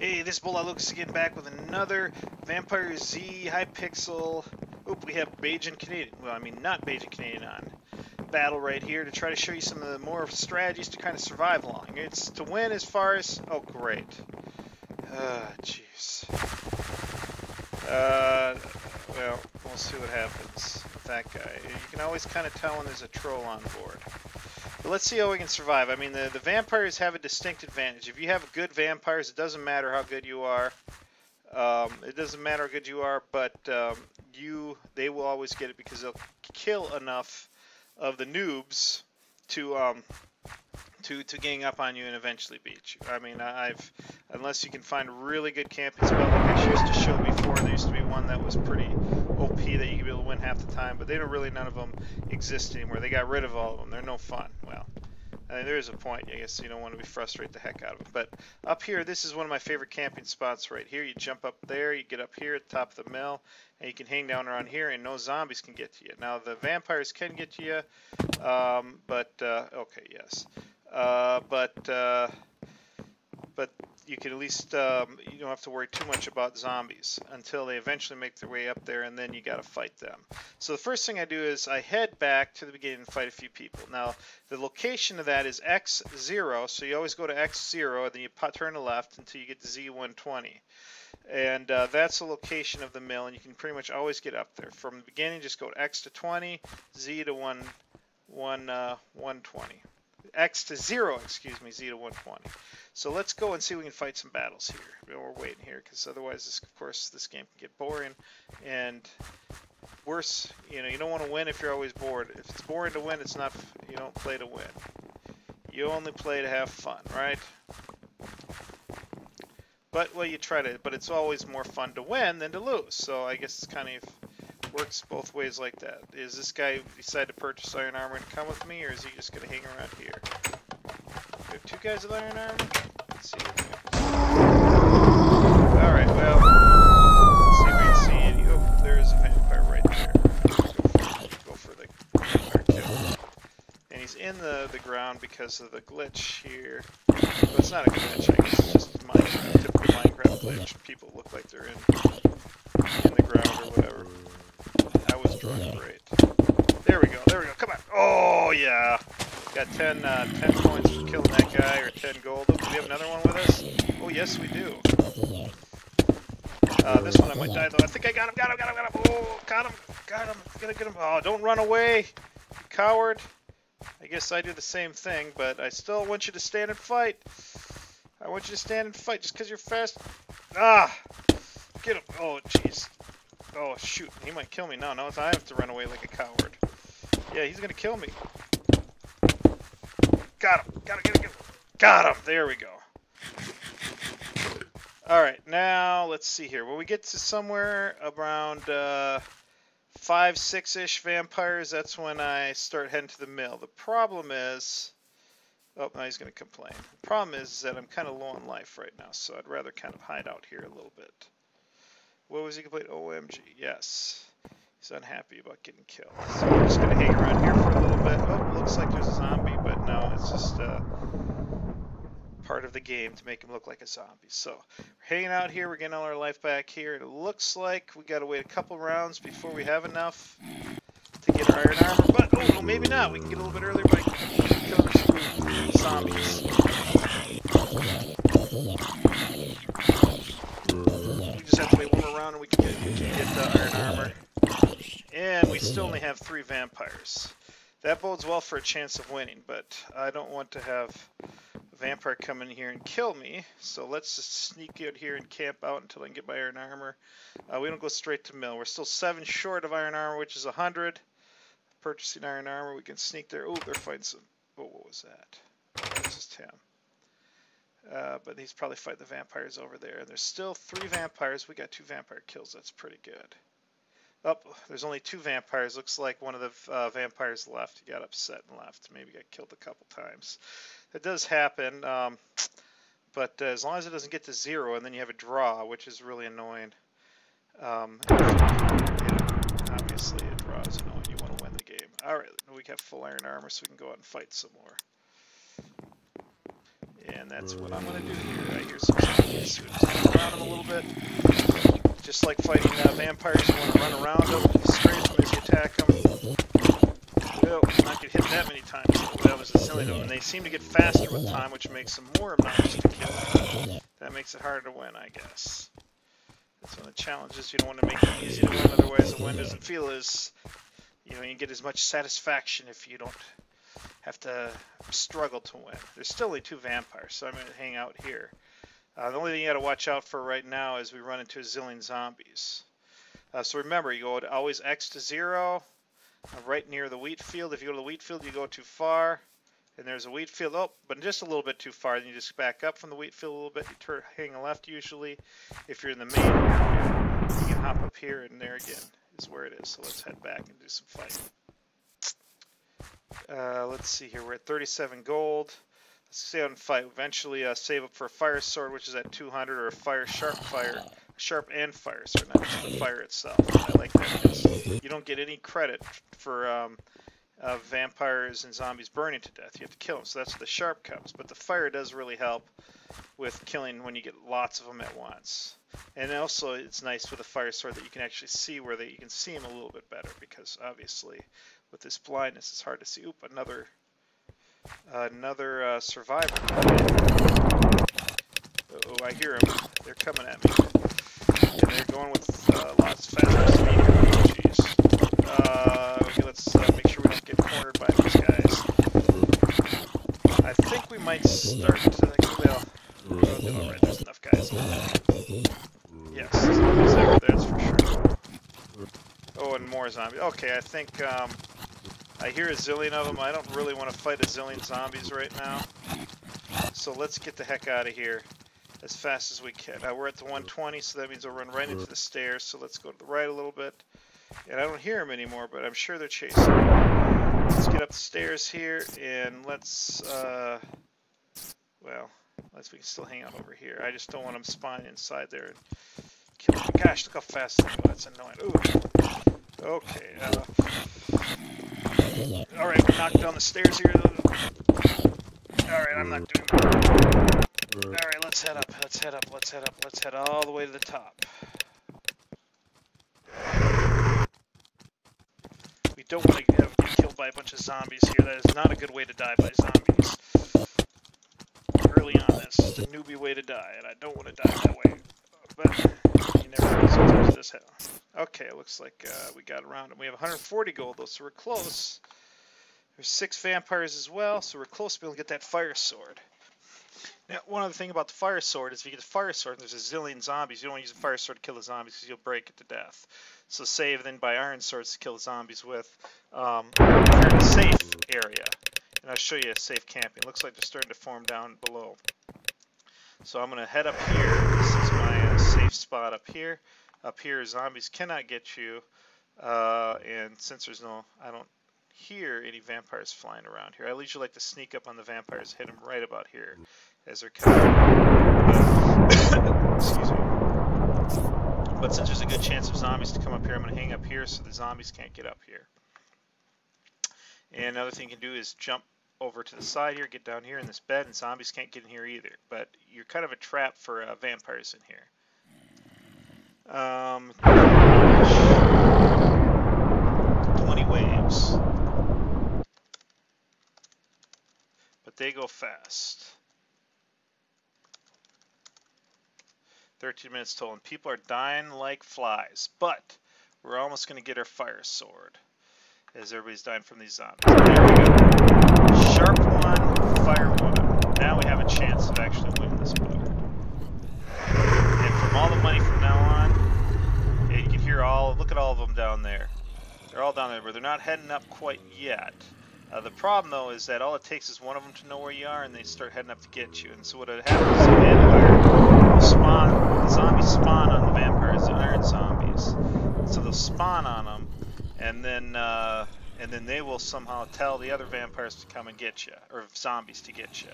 Hey, this is BulldogLucas again, back with another VampireZ Hypixel. Oop, we have Bajan Canadian. Well, I mean, not Bajan Canadian on battle right here to try to show you some of the more strategies to kind of survive along. It's to win as far as. Oh, great. Jeez. Well, we'll see what happens with that guy. You can always kind of tell when there's a troll on board. But let's see how we can survive. I mean, the vampires have a distinct advantage. If you have good vampires, it doesn't matter how good you are. It doesn't matter how good you are, but they will always get it because they'll kill enough of the noobs to gang up on you and eventually beat you. I mean, unless you can find a really good camping spell like I used to show before. There used to be one that was pretty OP that you could be able to win half the time, but none of them exist anymore. They got rid of all of them. They're no fun. Well, I mean, there is a point. I guess you don't want to be frustrate the heck out of them. But up here, this is one of my favorite camping spots right here. You jump up there, you get up here at the top of the mill, and you can hang down around here, and no zombies can get to you. Now, the vampires can get to you, okay, yes. But you can at least, you don't have to worry too much about zombies until they eventually make their way up there, and then you got to fight them. So the first thing I do is I head back to the beginning and fight a few people. Now, the location of that is X0, so you always go to X0, and then you turn to left until you get to Z120. And that's the location of the mill, and you can pretty much always get up there. From the beginning, just go to X to 20, Z to 120. X to 0, excuse me, Z to 120. So let's go and see if we can fight some battles here. We're waiting here because otherwise, of course, this game can get boring. And worse, you don't want to win if you're always bored. If it's boring to win, it's not. You don't play to win. You only play to have fun, right? But well, you try to. But it's always more fun to win than to lose. So I guess it's kind of works both ways like that. Is this guy decide to purchase iron armor and come with me, or is he just going to hang around here? We have two guys with iron armor? Let's see. Alright, well, let's see if we can see any. Oh, there's a vampire right there. Go for the vampire kill. And he's in the ground because of the glitch here. But it's not a glitch, I guess it's just typical Minecraft glitch. People look like they're in the ground or whatever. I was drawing great. There we go, come on. Oh, yeah. Got 10 points for killing that guy, or 10 gold. Do we have another one with us? Oh, yes, we do. This one I might die, though. I think I got him. Oh, got him. Gotta get him. Oh, don't run away, you coward. I guess I do the same thing, but I still want you to stand and fight. I want you to stand and fight just because you're fast. Ah! Get him. Oh, jeez. Oh, shoot. He might kill me. No, I have to run away like a coward. Yeah, he's going to kill me. Got him. Get him. Got him. There we go. Alright, now let's see here. When we get to somewhere around 5, 6-ish vampires, that's when I start heading to the mill. The problem is... Oh, now he's going to complain. The problem is that I'm kind of low on life right now, so I'd rather kind of hide out here a little bit. What was he complaining? OMG, yes. He's unhappy about getting killed. So we're just going to hang around here for a little bit. Oh, looks like there's a zombie, but no, it's just part of the game to make him look like a zombie. So we're hanging out here. We're getting all our life back here. It looks like we got to wait a couple rounds before we have enough to get our iron armor. But, oh, maybe not. We can get a little bit earlier by killing some zombies. We just have to wait one more round and we can get the iron armor. And we still only have 3 vampires. That bodes well for a chance of winning, but I don't want to have a vampire come in here and kill me. So let's just sneak out here and camp out until I can get my iron armor. We don't go straight to mill. We're still 7 short of iron armor, which is 100. Purchasing iron armor, we can sneak there. Oh, they're fighting some... Oh, what was that? Oh, that's just him. But he's probably fighting the vampires over there. And there's still 3 vampires. We got 2 vampire kills. That's pretty good. Oh, there's only 2 vampires. Looks like one of the vampires left. He got upset and left. Maybe got killed a couple times. That does happen. But as long as it doesn't get to 0 and then you have a draw, which is really annoying. Obviously, a draw is annoying. You want to win the game. Alright, we got full iron armor so we can go out and fight some more. And that's what I'm going to do here. I hear some zombies. bit. Just like fighting vampires, you want to run around them, stray them as you attack them. Well, not get hit that many times. That was a silly one. And they seem to get faster with time, which makes them more obnoxious to kill. That makes it harder to win, I guess. That's one of the challenges. You don't want to make it easy to win, otherwise the win doesn't feel as, you know, you get as much satisfaction if you don't have to struggle to win. There's still only 2 vampires, so I'm going to hang out here. The only thing you got to watch out for right now is we run into a zillion zombies. So remember, you go to always X to 0, right near the wheat field. If you go to the wheat field, you go too far, and there's a wheat field. Oh, but just a little bit too far. Then you just back up from the wheat field a little bit. You hang left usually. If you're in the main area, you can hop up here, and there again is where it is. So let's head back and do some fighting. Let's see here. We're at 37 gold. Let's stay out and fight. Eventually save up for a fire sword, which is at 200, or a sharp and fire sword, not just the fire itself. I like that because you don't get any credit for vampires and zombies burning to death. You have to kill them, so that's where the sharp comes. But the fire does really help with killing when you get lots of them at once. And also, it's nice with a fire sword that you can actually see where you can see them a little bit better, because obviously with this blindness it's hard to see. Oop, another survivor. Oh, I hear them. They're coming at me. And they're going with lots faster speed. Oh, jeez. Okay, let's make sure we don't get cornered by these guys. I think we might start to, alright, there's enough guys. Yes, zombies there, that's for sure. Oh, and more zombies. Okay, I think, I hear a zillion of them. I don't really want to fight a zillion zombies right now. So let's get the heck out of here as fast as we can. We're at the 120, so that means we'll run right into the stairs. So let's go to the right a little bit. And I don't hear them anymore, but I'm sure they're chasing me. Let's get up the stairs here, and let's, we can still hang out over here. I just don't want them spawning inside there and killing me. Gosh, look how fast they go. That's annoying. Ooh. Okay. Alright, we knocked down the stairs here. Alright, I'm not doing that. Alright, let's head up, let's head up, let's head up, let's head all the way to the top. We don't want to get killed by a bunch of zombies here. That is not a good way to die by zombies. Early on, that's the newbie way to die, and I don't want to die that way. But you never know, sometimes this happens. Okay, it looks like we got around them. We have 140 gold though, so we're close. There's 6 vampires as well, so we're close to be able to get that fire sword. Now, one other thing about the fire sword is if you get the fire sword and there's a zillion zombies, you don't want to use the fire sword to kill the zombies because you'll break it to death. So save then buy iron swords to kill the zombies with. If you're in a safe area, and I'll show you a safe camping. It looks like they're starting to form down below. So I'm going to head up here. This is my safe spot up here. Up here, zombies cannot get you, and since there's I don't hear any vampires flying around here. I usually like to sneak up on the vampires, hit them right about here as they're coming. Excuse me. But since there's a good chance of zombies to come up here, I'm going to hang up here so the zombies can't get up here. And another thing you can do is jump over to the side here, get down here in this bed, and zombies can't get in here either. But you're kind of a trap for vampires in here. 20 waves. But they go fast. 13 minutes total, and people are dying like flies. But we're almost going to get our fire sword as everybody's dying from these zombies. There we go. Sharp one, fire one. Now we have a chance of actually winning this book. And from all the money from now on, yeah, you can hear look at all of them down there. They're all down there, but they're not heading up quite yet. The problem, though, is that all it takes is one of them to know where you are, and they start heading up to get you. And so what happens is the vampire will spawn, the zombies spawn on the vampires, the iron zombies. So they'll spawn on them, and then they will somehow tell the other vampires to come and get you, or zombies to get you.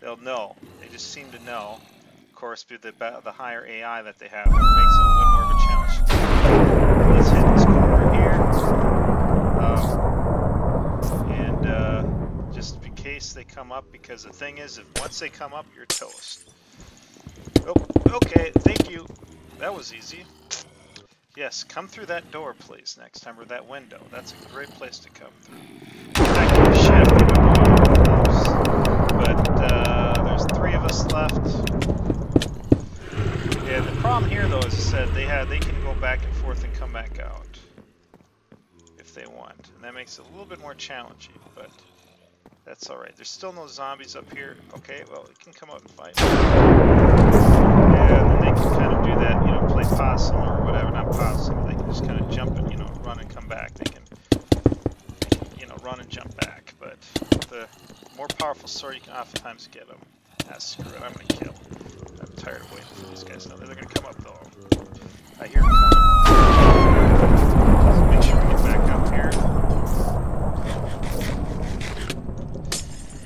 They'll know. They just seem to know. Of course, through the higher AI that they have, it makes it a little bit more of a challenge. Let's hit this corner here. Just in case they come up, because the thing is, if once they come up, you're toast. Oh, okay, thank you. that was easy. Yes, come through that door, please, next time, or that window. That's a great place to come through. Actually, shit, we don't know where it goes. But there's 3 of us left. Yeah, the problem here, though, is that they can go back and forth and come back out if they want, and that makes it a little bit more challenging. But that's all right. There's still no zombies up here. Okay, well, you can come out and fight. Yeah, and then they can kind of do that, you know, play possum or whatever. Not possum. They can just kind of jump and, you know, run and come back. They can, you know, run and jump back. But the more powerful sword, you can oftentimes get them. Ah, screw it. I'm gonna kill. I'm tired of waiting for these guys. No, they're gonna come up though. I hear them coming. Make sure we get back up here.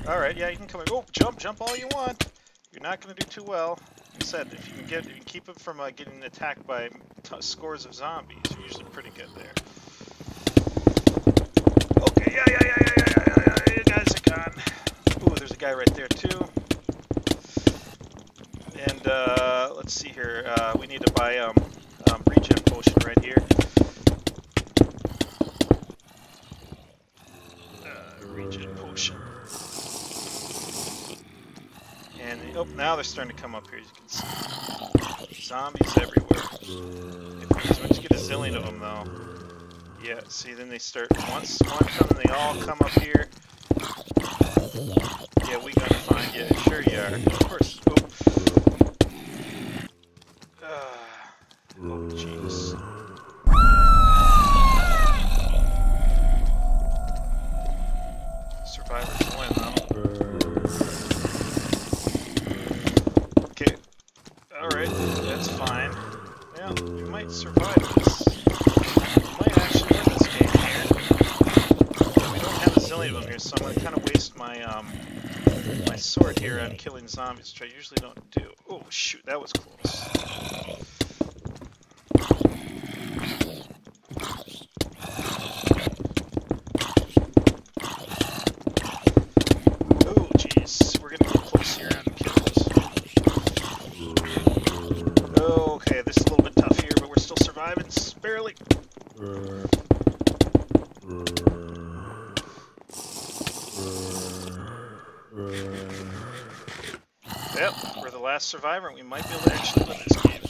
All right, yeah, you can come in. Oh, jump all you want. You're not going to do too well. Like I said, if you can keep them from getting attacked by scores of zombies, you're usually pretty good there. Okay, yeah, you guys are gone. Ooh, there's a guy right there too. And let's see here. We need to buy regen potion right here. Regen potion. And oh, now they're starting to come up here. As you can see, zombies everywhere. Once you get a zillion of them, though, yeah. See, then they start. Once one comes, they all come up here. Yeah, we gonna find you. Sure you are. Of course. Oh, jeez. Survivors win, though. Alright, that's fine. Well, we might survive this. We might actually win this game here. We don't have a zillion of them here, so I'm going to kind of waste my my sword here on killing zombies, which I usually don't do. Oh, shoot, that was close. Oh, jeez. We're going to get close here on kills. Okay, this is a little bit tough here, but we're still surviving, barely. Yep, we're the last survivor, and we might be able to actually win this game.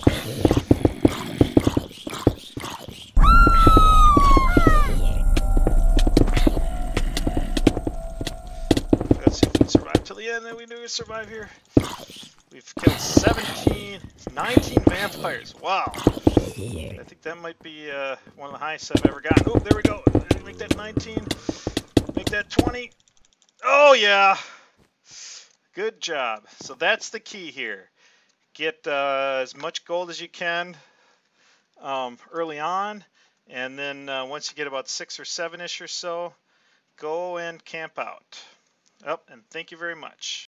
Let's see if we can survive till the end, and we do survive here. We've killed 19 vampires. Wow. I think that might be one of the highest I've ever gotten. Oh, there we go. Make that 19. Make that 20. Oh, yeah. Good job. So that's the key here. Get as much gold as you can early on. And then once you get about 6 or 7-ish or so, go and camp out. Oh, and thank you very much.